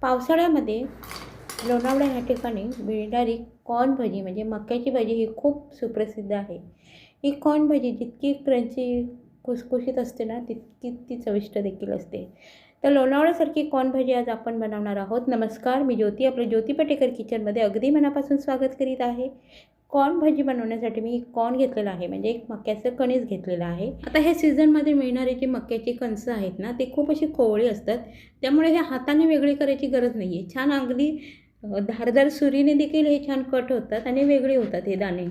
पावसाळ्यामध्ये लोणावळा ह्या ठिकाणी मिळणारी कॉर्न भजी म्हणजे मक्याची भजी ही खूप सुप्रसिद्ध आहे. ही कॉर्न भजी जितकी क्रंची खुसखुशीत असते ना तितकी ती चविष्ट देखील असते. तर लोणावळ्यासारखी कॉर्न भजी आज आपण बनवणार आहोत. नमस्कार, मी ज्योती आपलं ज्योती पटेकर किचनमध्ये अगदी मनापासून स्वागत करीत आहे. कॉर्न भजी बनवण्यासाठी मी कॉर्न घेतलेला आहे म्हणजे एक मक्याचं कणीस घेतलेलं आहे. आता हे सीझनमध्ये मिळणारे जी मक्याची कणसं आहेत ना ते खूप अशी कोवळी असतात, त्यामुळे हे हाताने वेगळी करायची गरज नाही आहे. छान अगदी धारदार सुरीने देखील हे छान कट होतात आणि वेगळे होतात हे दाणे.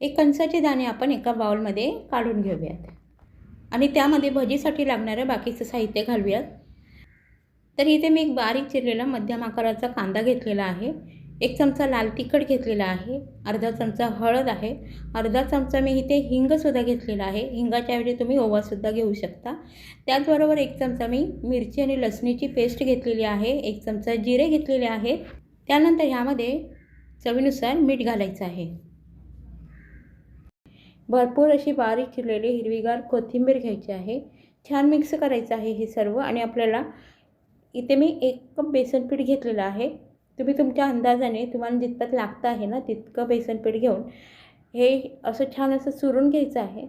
हे कणसाचे दाणे आपण एका बाउलमध्ये काढून घेऊयात आणि त्यामध्ये भजीसाठी लागणारं बाकीचं साहित्य घालूयात. तर इथे मी एक बारीक चिरलेला मध्यम आकाराचा कांदा घेतलेला आहे, 1 चमचा लाल तिखट घेतलेला आहे, अर्धा चमचा हळद आहे, अर्धा चमचा मी इथे हिंगसुद्धा घेतलेला आहे. हिंगाच्या ऐवजी तुम्ही ओवासुद्धा घेऊ शकता. त्याचबरोबर 1 चमचा मी मिरची आणि लसणीची पेस्ट घेतलेली आहे, 1 चमचा जिरे घेतलेले आहेत. त्यानंतर ह्यामध्ये चवीनुसार मीठ घालायचं आहे. भरपूर अशी बारीक चिरलेली हिरवीगार कोथिंबीर घ्यायची आहे. छान मिक्स करायचं आहे हे सर्व. आणि आपल्याला इथे मी 1 कप बेसन पीठ घेतलेलं आहे. तुम्ही तुमच्या अंदाजाने तुम्हाला जितपत लागतं आहे ना तितकं बेसन पीठ घेऊन हे असं छान असं चुरून घ्यायचं आहे.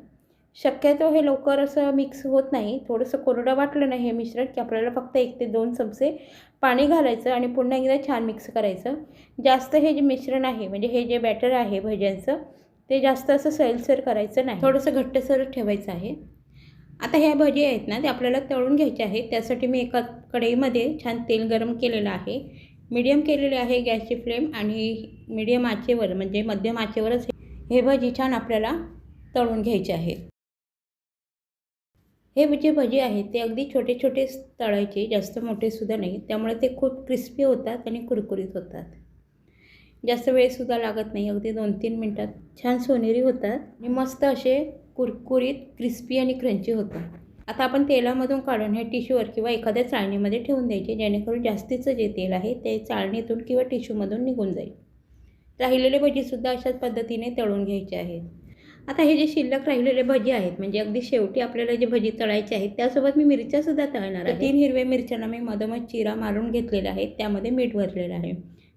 शक्यतो हे लवकर असं मिक्स होत नाही. थोडंसं कोरडं वाटलं नाही हे मिश्रण की आपल्याला फक्त 1 ते 2 चमचे पाणी घालायचं आणि पुन्हा एकदा छान मिक्स करायचं. जास्त हे जे मिश्रण आहे म्हणजे हे जे बॅटर आहे भज्यांचं ते जास्त असं सैलसर करायचं नाही, थोडंसं घट्टसर ठेवायचं आहे. आता ह्या भजी आहेत ना ते आपल्याला तळून घ्यायचे आहेत. त्यासाठी मी एका कढईमध्ये छान तेल गरम केलेलं आहे, मीडियम केलेले आहे गॅसची फ्लेम आणि मीडियम आचेवर म्हणजे मध्यम आचेवरच हे भजी छान आपल्याला तळून घ्यायचे आहेत. हे जे भजी आहेत ते अगदी छोटे छोटे तळायचे, जास्त मोठेसुद्धा नाही, त्यामुळे ते खूप क्रिस्पी होतात आणि कुरकुरीत होतात. जास्त वेळसुद्धा लागत नाही, अगदी 2-3 मिनटात छान सोनेरी होतात आणि मस्त असे कुरकुरीत क्रिस्पी आणि क्रंची होतात. आता आपण तेलामधून काढून हे टिश्यूवर किंवा एखाद्या चाळणीमध्ये ठेवून द्यायचे, जेणेकरून जास्तीचं जे तेल आहे ते चाळणीतून किंवा टिश्यूमधून निघून जाईल. राहिलेले भजीसुद्धा अशाच पद्धतीने तळून घ्यायचे आहेत. आता हे जे शिल्लक राहिलेले भजी आहेत म्हणजे अगदी शेवटी आपल्याला जे भजी तळायचे आहेत त्यासोबत मी मिरच्यासुद्धा तळणार आहे. 3 हिरव्या मिरच्यांना मी मधोमध चिरा मारून घेतलेला आहे, त्यामध्ये मीठ भरलेलं आहे.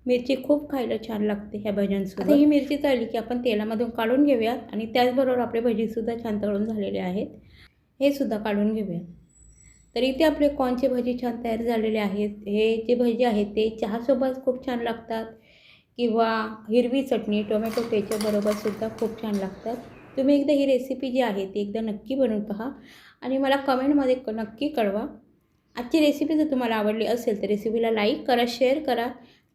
मिरची खूप खायला छान लागते ह्या भज्यांसोबत. आता ही मिरची तळली की आपण तेलामधून काढून घेऊयात आणि त्याचबरोबर आपले भजीसुद्धा छान तळून झालेले आहेत, हे सुद्धा काढून घेऊयात. तर इथे आपले कॉर्नचे भजी छान तयार झालेले आहेत. हे जे भजी आहेत ते चहासोबत खूप छान लागतात किंवा हिरवी चटणी टोमॅटो पेच्याबरोबरसुद्धा खूप छान लागतात. तुम्ही एकदा ही रेसिपी जी आहे ती एकदा नक्की बनवून पहा आणि मला कमेंटमध्ये नक्की कळवा. आजची रेसिपी जर तुम्हाला आवडली असेल तर रेसिपीला लाईक करा, शेअर करा.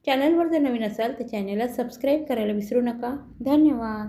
चॅनलवर जर नवीन असाल तर चॅनलला सबस्क्राईब करायला विसरू नका. धन्यवाद.